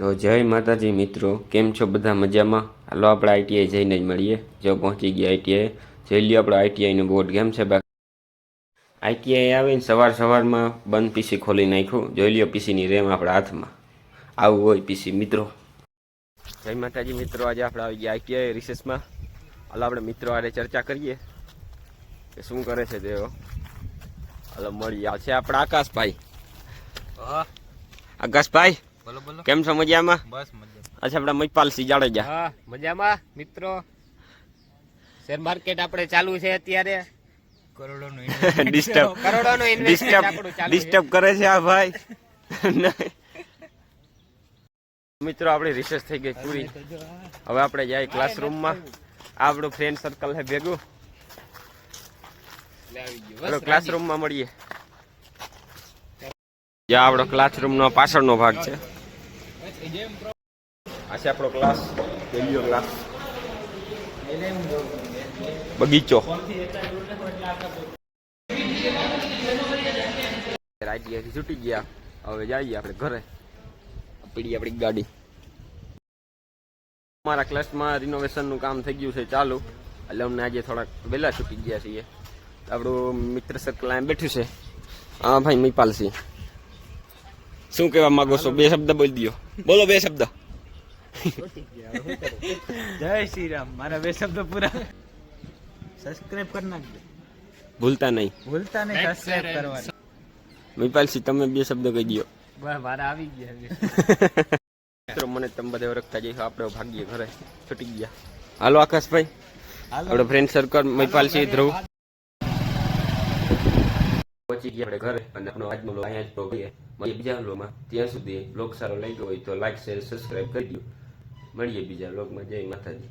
તો જય માતાજી મિત્રો, કેમ છો બધા મજામાં? હાલો આપણે આઈટીઆઈ જઈને જ મળીએ. જો પહોંચી ગયા આઈટીઆઈ. જોઈ લ્યો આપણો આઈટીઆઈનું બોર્ડ કેમ છે. બાકી આઈટીઆઈ આવીને સવારમાં બંધ પીસી ખોલી નાખ્યું. જોઈ લ્યો પીસીની રેમ આપણા હાથમાં. આવું હોય પીસી મિત્રો. જય માતાજી મિત્રો, આજે આપણે આવી ગયા આઈટીઆઈ રિસેસમાં. હાલો આપણે મિત્રો આરે ચર્ચા કરીએ કે શું કરે છે તેઓ. હાલો મળીએ. આ છે આપણા આકાશભાઈ. આકાશભાઈ બોલો બોલો, કેમ છો? મજામાં? બસ મજામાં. અચ્છા, આપણા મહિપાલસિંહ જાડેજા. હા મજામાં મિત્રો. શેર માર્કેટ આપણે ચાલુ છે અત્યારે. કરોડોનું ડિસ્ટર્બ કરે છે આ ભાઈ. મિત્રો આપણી રિસર્ચ થઈ ગઈ પૂરી. હવે આપણે જાય ક્લાસરૂમમાં. આપણું ફ્રેન્ડ સર્કલ છે ભેગું. ક્લાસરૂમમાં મળીએ. જ્યાં આપણો ક્લાસરૂમનો પાછળનો ભાગ છે. આ છે આપણો ક્લાસ, પહેલો ક્લાસ. બગીચો. રાજ્યથી છૂટી ગયા. હવે જઈએ આપણે ઘરે. પીડી આપણી ગાડી. અમારા ક્લાસમાં રિનોવેશનનું કામ થઈ ગયું છે ચાલુ, એટલે અમને આજે થોડાક વહેલા છૂટી ગયા છીએ. આપણું મિત્ર સર્કલ અહીં બેઠું છે. હા ભાઈ મહિપાલસિંહ, શું કહેવા માંગો છો? બે શબ્દ બોલી દો. બોલો બે શબ્દ. જય શ્રી રામ. મારા બે શબ્દ પૂરા. સબસ્ક્રાઇબ કરી નાખજો, ભૂલતા નહીં. સબસ્ક્રાઇબ કરવાનું. મહિપાલસિંહ તમે બે શબ્દ કહી દો. બસ મારા આવી ગયા. મિત્રો મને તમે બધા ઓળખતા જઈશું. આપણે ભાગ્ય ઘરે છૂટી ગયા. હાલો આકાશભાઈ, આપણો ફ્રેન્ડ સર્કલ મહિપાલસિંહ, ધ્રુવ. પહોંચી ગયા આપણે ઘરે. અને આપણો આજનો બ્લોગ અહીંયા જ પહોંચીએ. મળીએ બીજા બ્લોગમાં. ત્યાં સુધી બ્લોગ સારો લાગ્યો હોય તો લાઈક, શેર, સબસ્ક્રાઇબ કરી દો. મળીએ બીજા બ્લોગમાં. જય માતાજી.